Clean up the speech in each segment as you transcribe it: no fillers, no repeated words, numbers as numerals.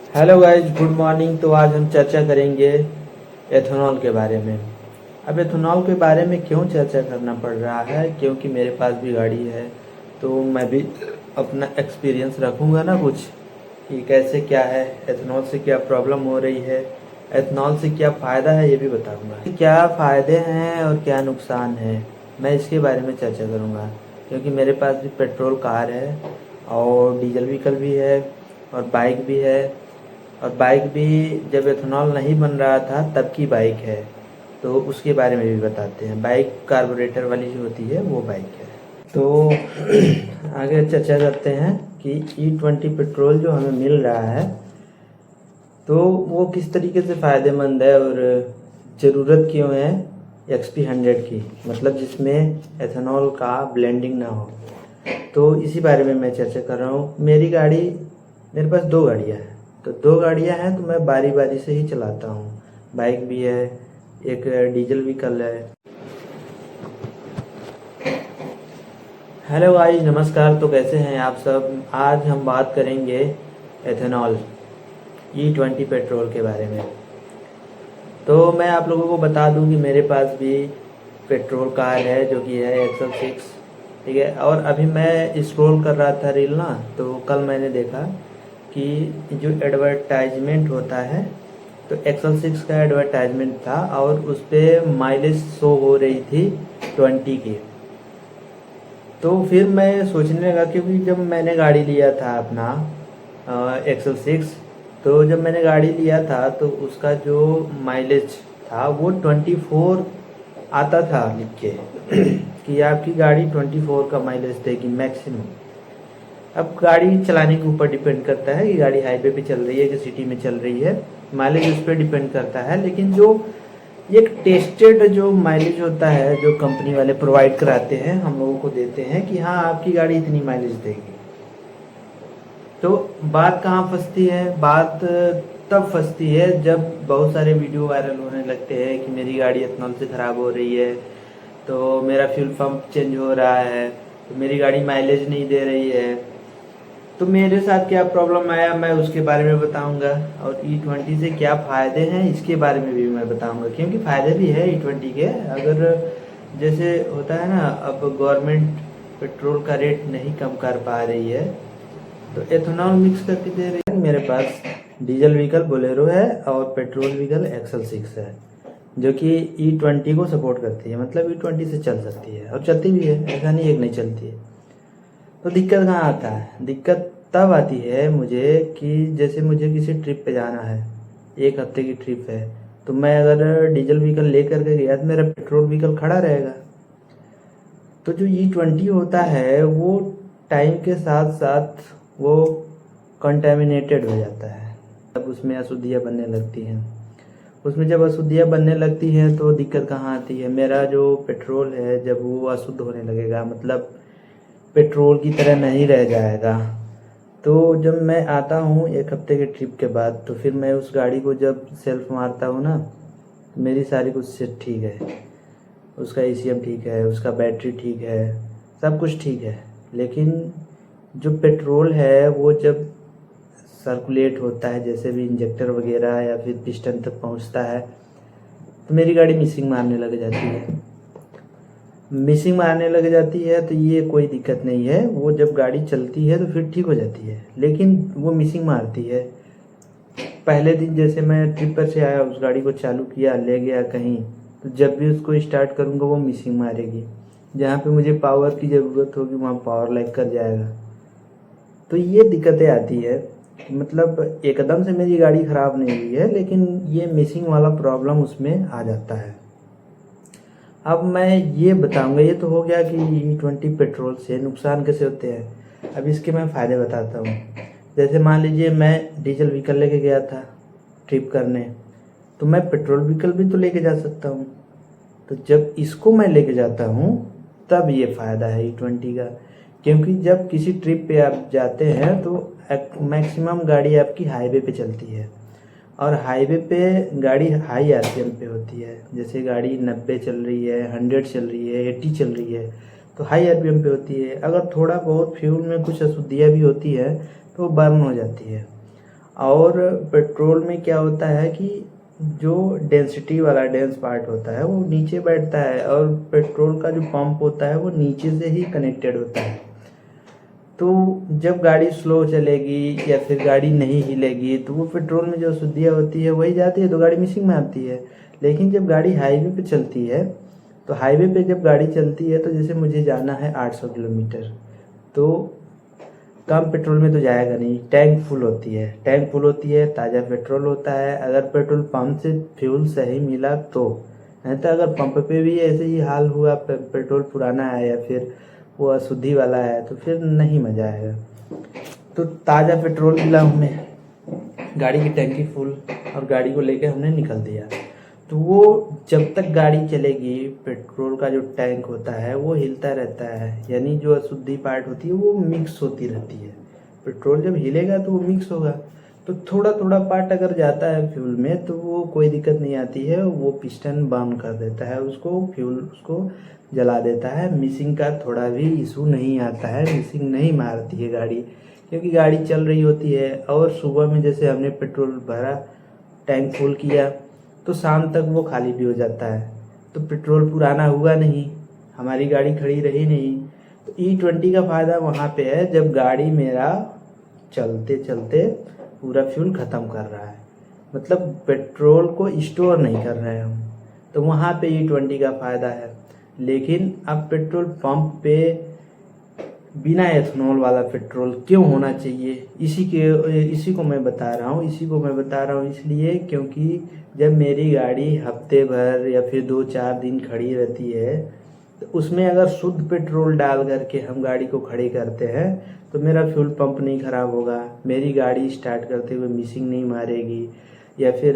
Hello guys, good morning. तो आज हम चर्चा करेंगे एथेनॉल के बारे में। अब एथेनॉल के बारे में क्यों चर्चा करना पड़ रहा है, क्योंकि मेरे पास भी गाड़ी है तो मैं भी अपना एक्सपीरियंस रखूँगा ना कुछ, कि कैसे क्या है, एथेनॉल से क्या प्रॉब्लम हो रही है, एथेनॉल से क्या फ़ायदा है ये भी बताऊँगा। क्या फ़ायदे हैं और क्या नुकसान है, मैं इसके बारे में चर्चा करूँगा। क्योंकि मेरे पास भी पेट्रोल कार है और डीजल व्हीकल भी है और बाइक भी है। और बाइक भी जब एथेनॉल नहीं बन रहा था तब की बाइक है, तो उसके बारे में भी बताते हैं। बाइक कार्बोरेटर वाली जो होती है वो बाइक है। तो आगे चर्चा करते हैं कि E20 पेट्रोल जो हमें मिल रहा है तो वो किस तरीके से फ़ायदेमंद है और ज़रूरत क्यों है XP100 की, मतलब जिसमें एथेनॉल का ब्लेंडिंग ना हो। तो इसी बारे में मैं चर्चा कर रहा हूँ। मेरे पास दो गाड़ियाँ हैं, तो दो गाड़ियाँ हैं तो मैं बारी बारी से ही चलाता हूँ। बाइक भी है, एक डीजल व्हीकल है। हेलो गाइस, नमस्कार। तो कैसे हैं आप सब। आज हम बात करेंगे एथेनॉल E20 पेट्रोल के बारे में। तो मैं आप लोगों को बता दूं कि मेरे पास भी पेट्रोल कार है जो कि है एक्सल 6, ठीक है। और अभी मैं स्क्रॉल कर रहा था रील ना, तो कल मैंने देखा कि जो एडवर्टाइजमेंट होता है, तो एक्सल 6 का एडवर्टाइजमेंट था और उस पर माइलेज शो हो रही थी 20 की। तो फिर मैं सोचने लगा, क्योंकि जब मैंने गाड़ी लिया था अपना एक्सल 6, तो जब मैंने गाड़ी लिया था तो उसका जो माइलेज था वो 24 आता था लिख के कि आपकी गाड़ी 24 का माइलेज देगी मैक्सिमम। अब गाड़ी चलाने के ऊपर डिपेंड करता है कि गाड़ी हाईवे पे चल रही है कि सिटी में चल रही है, माइलेज उस पर डिपेंड करता है। लेकिन जो एक टेस्टेड जो माइलेज होता है जो कंपनी वाले प्रोवाइड कराते हैं, हम लोगों को देते हैं कि हाँ आपकी गाड़ी इतनी माइलेज देगी। तो बात कहाँ फंसती है, बात तब फंसती है जब बहुत सारे वीडियो वायरल होने लगते हैं कि मेरी गाड़ी एथेनॉल से ख़राब हो रही है, तो मेरा फ्यूल पंप चेंज हो रहा है, तो मेरी गाड़ी माइलेज नहीं दे रही है। तो मेरे साथ क्या प्रॉब्लम आया मैं उसके बारे में बताऊंगा, और E20 से क्या फ़ायदे हैं इसके बारे में भी मैं बताऊंगा। क्योंकि फ़ायदे भी है E20 के। अगर जैसे होता है ना, अब गवर्नमेंट पेट्रोल का रेट नहीं कम कर पा रही है तो एथेनॉल मिक्स करके दे रही है। मेरे पास डीजल व्हीकल बोलेरो है और पेट्रोल व्हीकल एक्सल 6 है जो कि E20 को सपोर्ट करती है, मतलब E20 से चल सकती है और चलती भी है, ऐसा नहीं एक नहीं चलती है। तो दिक्कत कहाँ आता है, दिक्कत तब आती है मुझे कि जैसे मुझे किसी ट्रिप पे जाना है, 1 हफ्ते की ट्रिप है, तो मैं अगर डीजल व्हीकल लेकर के गया तो मेरा पेट्रोल व्हीकल खड़ा रहेगा। तो जो E20 होता है वो टाइम के साथ साथ वो कंटेमिनेटेड हो जाता है, तब उसमें अशुद्धियाँ बनने लगती हैं। उसमें जब अशुद्धियाँ बनने लगती हैं तो दिक्कत कहाँ आती है, मेरा जो पेट्रोल है जब वो अशुद्ध होने लगेगा, मतलब पेट्रोल की तरह नहीं रह जाएगा। तो जब मैं आता हूँ 1 हफ्ते के ट्रिप के बाद, तो फिर मैं उस गाड़ी को जब सेल्फ मारता हूँ ना, तो मेरी सारी कुछ सेट ठीक है, उसका ECM ठीक है, उसका बैटरी ठीक है, सब कुछ ठीक है। लेकिन जो पेट्रोल है वो जब सर्कुलेट होता है, जैसे भी इंजेक्टर वगैरह या फिर पिस्टन तक पहुंचता है, तो मेरी गाड़ी मिसिंग मारने लग जाती है। मिसिंग मारने लग जाती है तो ये कोई दिक्कत नहीं है, वो जब गाड़ी चलती है तो फिर ठीक हो जाती है। लेकिन वो मिसिंग मारती है। पहले दिन जैसे मैं ट्रिप पर से आया, उस गाड़ी को चालू किया, ले गया कहीं, तो जब भी उसको स्टार्ट करूँगा वो मिसिंग मारेगी। जहाँ पे मुझे पावर की ज़रूरत होगी वहाँ पावर लैग कर जाएगा। तो ये दिक्कतें आती है। मतलब एकदम से मेरी गाड़ी ख़राब नहीं हुई है, लेकिन ये मिसिंग वाला प्रॉब्लम उसमें आ जाता है। अब मैं ये बताऊंगा, ये तो हो गया कि E20 पेट्रोल से नुकसान कैसे होते हैं। अब इसके मैं फ़ायदे बताता हूँ। जैसे मान लीजिए मैं डीजल व्हीकल लेके गया था ट्रिप करने, तो मैं पेट्रोल व्हीकल भी तो लेके जा सकता हूँ। तो जब इसको मैं लेके जाता हूँ तब ये फ़ायदा है E20 का। क्योंकि जब किसी ट्रिप पे आप जाते हैं तो मैक्सिमम गाड़ी आपकी हाईवे पे चलती है, और हाईवे पे गाड़ी हाई RPM पे होती है। जैसे गाड़ी 90 चल रही है, 100 चल रही है, 80 चल रही है, तो हाई RPM पे होती है। अगर थोड़ा बहुत फ्यूल में कुछ अशुद्धियाँ भी होती है तो वो बर्न हो जाती है। और पेट्रोल में क्या होता है कि जो डेंसिटी वाला डेंस पार्ट होता है वो नीचे बैठता है, और पेट्रोल का जो पंप होता है वो नीचे से ही कनेक्टेड होता है। तो जब गाड़ी स्लो चलेगी या फिर गाड़ी नहीं हिलेगी तो वो पेट्रोल में जो अशुद्धियाँ होती है वही जाती है, तो गाड़ी मिसिंग में आती है। लेकिन जब गाड़ी हाईवे पे चलती है, तो हाईवे पे जब गाड़ी चलती है तो जैसे मुझे जाना है 800 किलोमीटर, तो कम पेट्रोल में तो जाएगा नहीं, टैंक फुल होती है, टैंक फुल होती है, ताज़ा पेट्रोल होता है। अगर पेट्रोल पंप से फ्यूल सही मिला तो, नहीं तो अगर पंप पे भी ऐसे ही हाल हुआ, पेट्रोल पुराना है या फिर वो अशुद्धि वाला है, तो फिर नहीं मज़ा आएगा। तो ताज़ा पेट्रोल मिला हमें, गाड़ी की टैंकी फुल, और गाड़ी को लेके हमने निकल दिया। तो वो जब तक गाड़ी चलेगी पेट्रोल का जो टैंक होता है वो हिलता रहता है, यानी जो अशुद्धि पार्ट होती है वो मिक्स होती रहती है। पेट्रोल जब हिलेगा तो वो मिक्स होगा, तो थोड़ा थोड़ा पार्ट अगर जाता है फ्यूल में तो वो कोई दिक्कत नहीं आती है, वो पिस्टन बर्न कर देता है उसको, फ्यूल उसको जला देता है। मिसिंग का थोड़ा भी इशू नहीं आता है, मिसिंग नहीं मारती है गाड़ी, क्योंकि गाड़ी चल रही होती है। और सुबह में जैसे हमने पेट्रोल भरा, टैंक फुल किया, तो शाम तक वो खाली भी हो जाता है, तो पेट्रोल पुराना हुआ नहीं, हमारी गाड़ी खड़ी रही नहीं। तो E20 का फ़ायदा वहाँ पे है जब गाड़ी मेरा चलते चलते पूरा फ्यूल ख़त्म कर रहा है, मतलब पेट्रोल को स्टोर नहीं कर रहे हैं हम, तो वहाँ पे E20 का फ़ायदा है। लेकिन अब पेट्रोल पंप पे बिना एथेनॉल वाला पेट्रोल क्यों होना चाहिए, इसी को मैं बता रहा हूँ इसलिए क्योंकि जब मेरी गाड़ी हफ्ते भर या फिर 2-4 दिन खड़ी रहती है, तो उसमें अगर शुद्ध पेट्रोल डाल करके हम गाड़ी को खड़ी करते हैं तो मेरा फ्यूल पंप नहीं ख़राब होगा, मेरी गाड़ी स्टार्ट करते हुए मिसिंग नहीं मारेगी। या फिर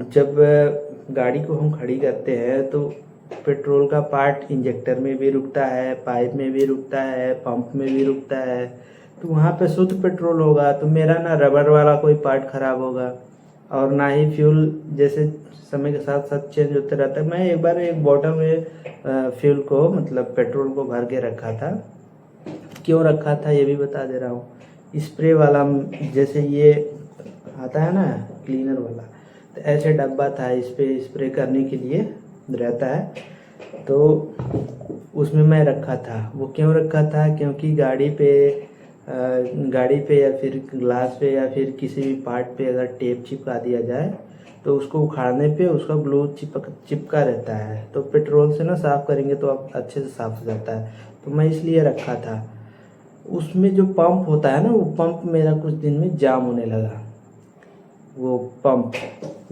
जब गाड़ी को हम खड़ी करते हैं तो पेट्रोल का पार्ट इंजेक्टर में भी रुकता है, पाइप में भी रुकता है, पंप में भी रुकता है, तो वहाँ पे शुद्ध पेट्रोल होगा, तो मेरा ना रबर वाला कोई पार्ट ख़राब होगा और ना ही फ्यूल जैसे समय के साथ साथ चेंज होते रहता है। मैं एक बार एक बॉटल में फ्यूल को मतलब पेट्रोल को भर के रखा था, क्यों रखा था ये भी बता दे रहा हूँ। स्प्रे वाला जैसे ये आता है ना क्लीनर वाला, तो ऐसे डब्बा था, इस पे स्प्रे करने के लिए रहता है, तो उसमें मैं रखा था। वो क्यों रखा था, क्योंकि गाड़ी पे या फिर ग्लास पे या फिर किसी भी पार्ट पे अगर टेप चिपका दिया जाए तो उसको उखाड़ने पे उसका ग्लू चिपका रहता है, तो पेट्रोल से ना साफ़ करेंगे तो अब अच्छे से साफ़ हो जाता है, तो मैं इसलिए रखा था। उसमें जो पंप होता है ना, वो पंप मेरा कुछ दिन में जाम होने लगा। वो पंप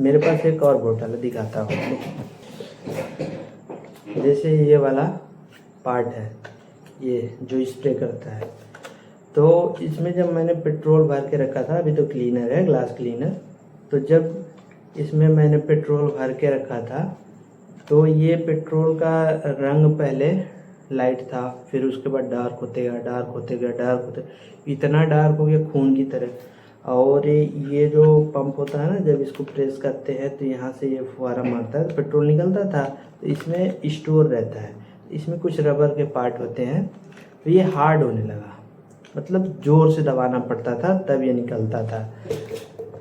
मेरे पास एक और बोतल है, दिखाता हूँ। जैसे ये वाला पार्ट है, ये जो स्प्रे करता है, तो इसमें जब मैंने पेट्रोल भर के रखा था, अभी तो क्लीनर है, ग्लास क्लीनर, तो जब इसमें मैंने पेट्रोल भर के रखा था तो ये पेट्रोल का रंग पहले लाइट था, फिर उसके बाद डार्क होते गया, इतना डार्क हो गया खून की तरह। और ये जो पंप होता है ना, जब इसको प्रेस करते हैं तो यहाँ से ये फुहारा मारता है, तो पेट्रोल निकलता था, तो इसमें स्टोर रहता है, इसमें कुछ रबर के पार्ट होते हैं, तो ये हार्ड होने लगा, मतलब ज़ोर से दबाना पड़ता था तब ये निकलता था।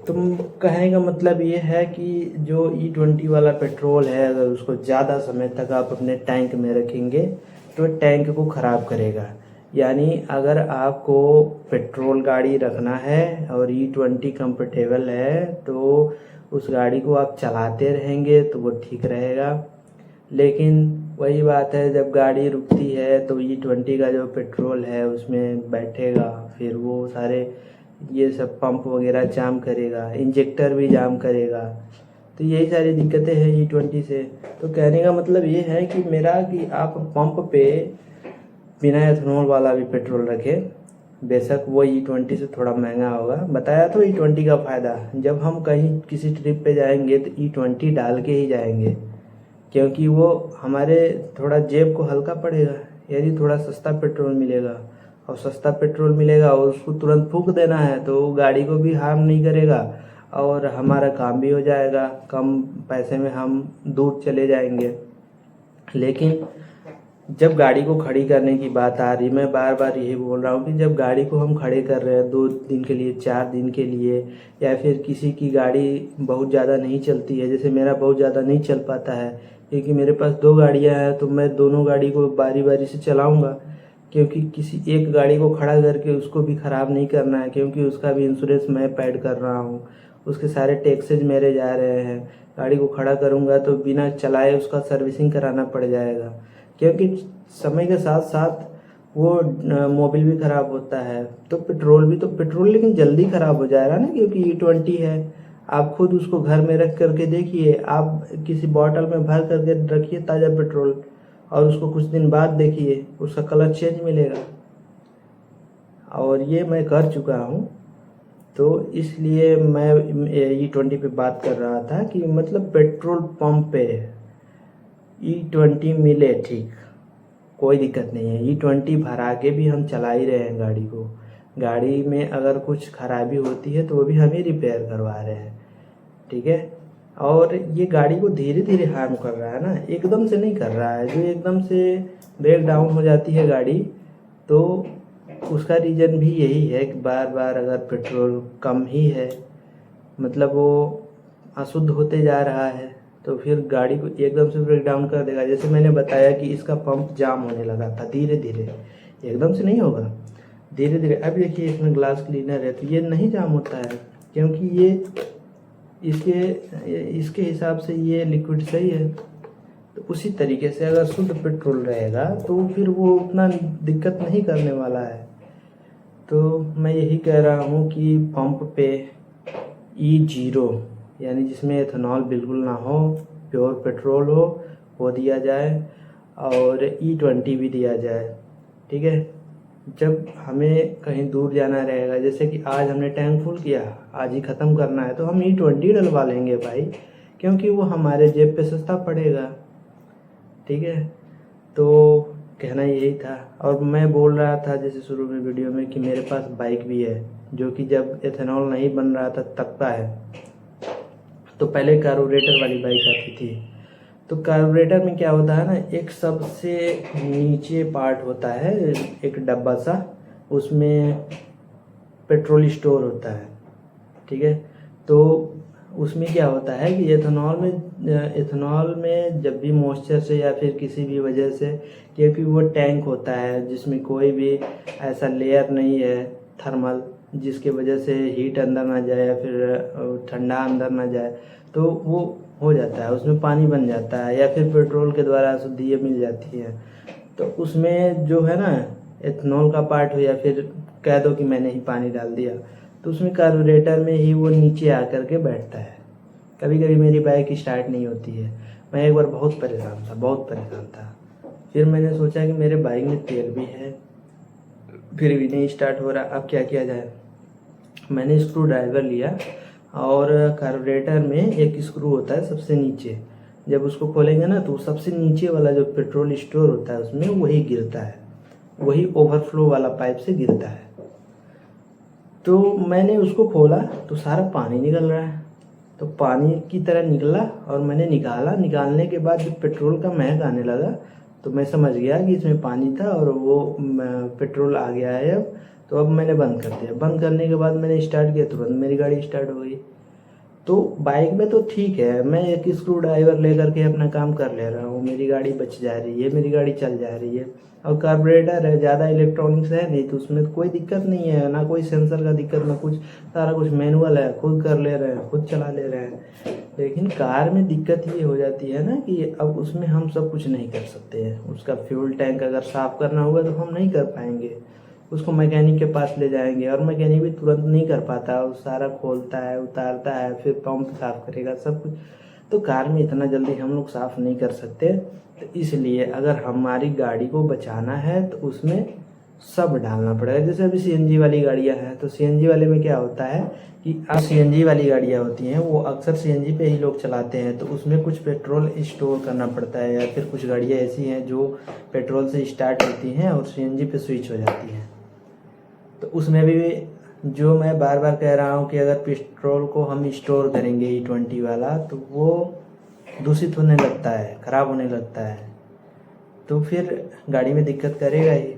तो कहने का मतलब ये है कि जो E20 वाला पेट्रोल है, अगर उसको ज़्यादा समय तक आप अपने टैंक में रखेंगे तो टैंक को ख़राब करेगा। यानी अगर आपको पेट्रोल गाड़ी रखना है और E20 कंफर्टेबल है तो उस गाड़ी को आप चलाते रहेंगे तो वो ठीक रहेगा। लेकिन वही बात है, जब गाड़ी रुकती है तो E20 का जो पेट्रोल है उसमें बैठेगा, फिर वो सारे ये सब पंप वगैरह जाम करेगा, इंजेक्टर भी जाम करेगा, तो यही सारी दिक्कतें हैं E20 से। तो कहने का मतलब ये है कि मेरा कि आप पंप पे बिना एथेनॉल वाला भी पेट्रोल रखें, बेशक वो E20 से थोड़ा महंगा होगा। बताया तो E20 का फ़ायदा, जब हम कहीं किसी ट्रिप पे जाएंगे तो E20 डाल के ही जाएंगे, क्योंकि वो हमारे थोड़ा जेब को हल्का पड़ेगा, यानी थोड़ा सस्ता पेट्रोल मिलेगा, और सस्ता पेट्रोल मिलेगा और उसको तुरंत फूंक देना है तो गाड़ी को भी हार्म नहीं करेगा और हमारा काम भी हो जाएगा, कम पैसे में हम दूर चले जाएंगे। लेकिन जब गाड़ी को खड़ी करने की बात आ रही, मैं बार बार यही बोल रहा हूँ कि जब गाड़ी को हम खड़े कर रहे हैं 2 दिन के लिए, 4 दिन के लिए, या फिर किसी की गाड़ी बहुत ज़्यादा नहीं चलती है, जैसे मेरा बहुत ज़्यादा नहीं चल पाता है क्योंकि मेरे पास 2 गाड़ियाँ हैं, तो मैं दोनों गाड़ी को बारी बारी से चलाऊँगा, क्योंकि किसी एक गाड़ी को खड़ा करके उसको भी ख़राब नहीं करना है, क्योंकि उसका भी इंश्योरेंस मैं पेड कर रहा हूँ, उसके सारे टैक्सेज मेरे जा रहे हैं। गाड़ी को खड़ा करूँगा तो बिना चलाए उसका सर्विसिंग कराना पड़ जाएगा, क्योंकि समय के साथ साथ वो मोबिल भी ख़राब होता है, तो पेट्रोल लेकिन जल्दी ख़राब हो जाएगा ना, क्योंकि E20 है। आप खुद उसको घर में रख करके देखिए, आप किसी बॉटल में भर करके रखिए ताज़ा पेट्रोल, और उसको कुछ दिन बाद देखिए उसका कलर चेंज मिलेगा। और ये मैं कर चुका हूँ, तो इसलिए मैं E20 पे बात कर रहा था कि मतलब पेट्रोल पंप पे E20 मिले ठीक, कोई दिक्कत नहीं है। E20 भरा के भी हम चला ही रहे हैं गाड़ी को। गाड़ी में अगर कुछ खराबी होती है तो वो भी हम ही रिपेयर करवा रहे हैं, ठीक है। और ये गाड़ी को धीरे धीरे हार्म कर रहा है ना, एकदम से नहीं कर रहा है। जो एकदम से ब्रेक डाउन हो जाती है गाड़ी, तो उसका रीज़न भी यही है कि बार बार अगर पेट्रोल कम ही है, मतलब वो अशुद्ध होते जा रहा है, तो फिर गाड़ी को एकदम से ब्रेक डाउन कर देगा। जैसे मैंने बताया कि इसका पंप जाम होने लगा था धीरे धीरे, एकदम से नहीं होगा, धीरे धीरे। अब देखिए इसमें ग्लास क्लीनर है तो ये नहीं जाम होता है, क्योंकि ये इसके हिसाब से ये लिक्विड सही है। तो उसी तरीके से अगर शुद्ध पेट्रोल रहेगा तो फिर वो उतना दिक्कत नहीं करने वाला है। तो मैं यही कह रहा हूँ कि पंप पे E0 यानी जिसमें एथेनॉल बिल्कुल ना हो, प्योर पेट्रोल हो, वो दिया जाए, और E20 भी दिया जाए, ठीक है। जब हमें कहीं दूर जाना रहेगा, जैसे कि आज हमने टैंक फुल किया, आज ही ख़त्म करना है, तो हम E20 डलवा लेंगे भाई, क्योंकि वो हमारे जेब पे सस्ता पड़ेगा, ठीक है। तो कहना यही था। और मैं बोल रहा था जैसे शुरू में वीडियो में कि मेरे पास बाइक भी है, जो कि जब एथेनॉल नहीं बन रहा था तब का है। तो पहले कार्बोरेटर वाली बाइक आती थी, तो कार्बोरेटर में क्या होता है ना, एक सबसे नीचे पार्ट होता है, एक डब्बा सा, उसमें पेट्रोल स्टोर होता है, ठीक है। तो उसमें क्या होता है कि एथेनॉल में जब भी मॉइस्चर से या फिर किसी भी वजह से, क्योंकि वो टैंक होता है जिसमें कोई भी ऐसा लेयर नहीं है थर्मल, जिसके वजह से हीट अंदर ना जाए या फिर ठंडा अंदर ना जाए, तो वो हो जाता है, उसमें पानी बन जाता है, या फिर पेट्रोल के द्वारा अशुद्धियाँ मिल जाती हैं। तो उसमें जो है ना एथेनॉल का पार्ट हो, या फिर कह दो कि मैंने ही पानी डाल दिया, तो उसमें कार्बोरेटर में ही वो नीचे आकर के बैठता है। कभी कभी मेरी बाइक स्टार्ट नहीं होती है, मैं एक बार बहुत परेशान था। फिर मैंने सोचा कि मेरे बाइक में तेल भी है, फिर भी नहीं स्टार्ट हो रहा, अब क्या किया जाए। मैंने स्क्रू ड्राइवर लिया, और कार्बोरेटर में एक स्क्रू होता है सबसे नीचे, जब उसको खोलेंगे ना तो सबसे नीचे वाला जो पेट्रोल स्टोर होता है उसमें वही गिरता है, वही ओवरफ्लो वाला पाइप से गिरता है। तो मैंने उसको खोला तो सारा पानी निकल रहा है, तो पानी की तरह निकला, और मैंने निकालने के बाद जब पेट्रोल का महक आने लगा तो मैं समझ गया कि इसमें पानी था और वो पेट्रोल आ गया है अब। तो अब मैंने बंद कर दिया, बंद करने के बाद मैंने स्टार्ट किया, तुरंत मेरी गाड़ी स्टार्ट हो गई। तो बाइक में तो ठीक है, मैं एक स्क्रू ड्राइवर लेकर के अपना काम कर ले रहा हूँ, मेरी गाड़ी बच जा रही है, मेरी गाड़ी चल जा रही है। और कार्बोरेटर है, ज़्यादा इलेक्ट्रॉनिक्स है नहीं, तो उसमें कोई दिक्कत नहीं है, ना कोई सेंसर का दिक्कत, ना कुछ, सारा कुछ मैनुअल है, खुद कर ले रहे हैं, खुद चला ले रहे हैं। लेकिन कार में दिक्कत ये हो जाती है ना कि अब उसमें हम सब कुछ नहीं कर सकते हैं। उसका फ्यूल टैंक अगर साफ़ करना होगा तो हम नहीं कर पाएंगे, उसको मैकेनिक के पास ले जाएंगे, और मैकेनिक भी तुरंत नहीं कर पाता, वो सारा खोलता है, उतारता है, फिर पंप साफ़ करेगा, सब कुछ। तो कार में इतना जल्दी हम लोग साफ़ नहीं कर सकते। तो इसलिए अगर हमारी गाड़ी को बचाना है तो उसमें सब डालना पड़ेगा। जैसे अभी CNG वाली गाड़ियाँ हैं, तो CNG वाले में क्या होता है कि अब CNG वाली गाड़ियाँ होती हैं वो अक्सर CNG पे ही लोग चलाते हैं, तो उसमें कुछ पेट्रोल स्टोर करना पड़ता है, या फिर कुछ गाड़ियाँ ऐसी हैं जो पेट्रोल से स्टार्ट होती हैं और CNG पे स्विच हो जाती हैं। तो उसमें भी जो मैं बार बार कह रहा हूँ कि अगर पेट्रोल को हम स्टोर करेंगे E20 वाला, तो वो दूषित होने लगता है, ख़राब होने लगता है। तो फिर गाड़ी में दिक्कत करेगा ही।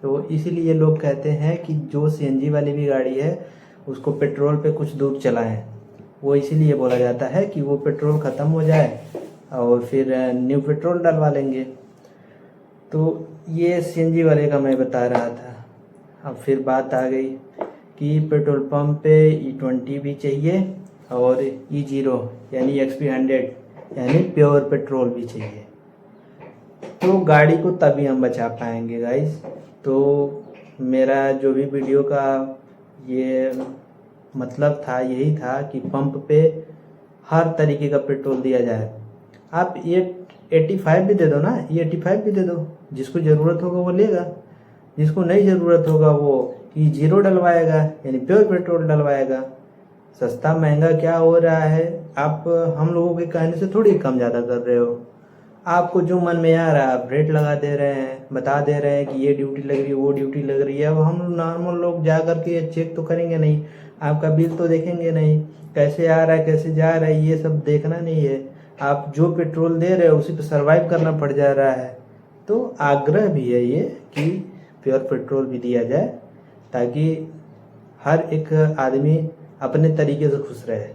तो इसीलिए लोग कहते हैं कि जो सीएनजी वाली भी गाड़ी है उसको पेट्रोल पे कुछ दूर चलाएं। वो इसीलिए बोला जाता है कि वो पेट्रोल ख़त्म हो जाए और फिर न्यू पेट्रोल डलवा लेंगे। तो ये सीएनजी वाले का मैं बता रहा था। अब फिर बात आ गई कि पेट्रोल पंप पे E20 भी चाहिए और E0 यानी XP100 यानी प्योर पेट्रोल भी चाहिए। तो गाड़ी को तभी हम बचा पाएंगे गाइस। तो मेरा जो भी वीडियो का ये मतलब था यही था कि पंप पे हर तरीके का पेट्रोल दिया जाए। आप ये 85 भी दे दो ना, ये 85 भी दे दो, जिसको ज़रूरत होगा वो लेगा, जिसको नहीं ज़रूरत होगा वो E0 डलवाएगा यानी प्योर पेट्रोल डलवाएगा। सस्ता महंगा क्या हो रहा है, आप हम लोगों के कहने से थोड़ी कम ज़्यादा कर रहे हो। आपको जो मन में आ रहा है आप रेट लगा दे रहे हैं, बता दे रहे हैं कि ये ड्यूटी लग रही है, वो ड्यूटी लग रही है। अब हम नॉर्मल लोग जा कर के चेक तो करेंगे नहीं, आपका बिल तो देखेंगे नहीं, कैसे आ रहा है कैसे जा रहा है, ये सब देखना नहीं है। आप जो पेट्रोल दे रहे हो उसी पे सर्वाइव करना पड़ जा रहा है। तो आग्रह भी है ये कि प्योर पेट्रोल भी दिया जाए ताकि हर एक आदमी अपने तरीके से खुश रहे।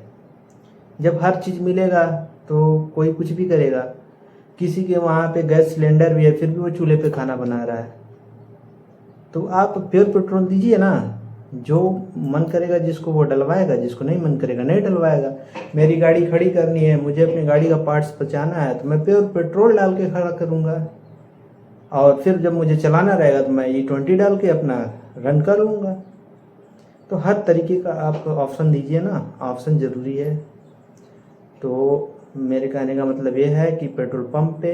जब हर चीज़ मिलेगा तो कोई कुछ भी करेगा। किसी के वहाँ पे गैस सिलेंडर भी है फिर भी वो चूल्हे पे खाना बना रहा है। तो आप प्योर पेट्रोल दीजिए ना, जो मन करेगा जिसको वो डलवाएगा, जिसको नहीं मन करेगा नहीं डलवाएगा। मेरी गाड़ी खड़ी करनी है, मुझे अपनी गाड़ी का पार्ट्स बचाना है तो मैं प्योर पेट्रोल डाल के खड़ा करूँगा और फिर जब मुझे चलाना रहेगा तो मैं E20 डाल के अपना रन कर लूँगा। तो हर तरीके का आप ऑप्शन दीजिए ना, ऑप्शन ज़रूरी है। तो मेरे कहने का मतलब ये है कि पेट्रोल पंप पे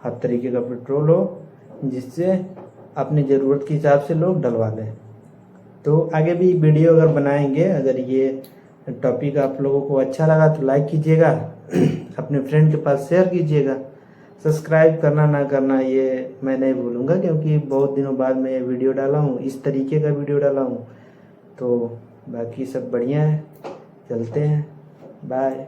हर तरीके का पेट्रोल हो जिससे अपनी ज़रूरत के हिसाब से लोग डलवा लें। तो आगे भी वीडियो अगर बनाएंगे, अगर ये टॉपिक आप लोगों को अच्छा लगा तो लाइक कीजिएगा, अपने फ्रेंड के पास शेयर कीजिएगा। सब्सक्राइब करना ना करना ये मैं नहीं भूलूँगा क्योंकि बहुत दिनों बाद मैं वीडियो डाला हूँ, इस तरीके का वीडियो डाला हूँ। तो बाकी सब बढ़िया है, चलते हैं, बाय।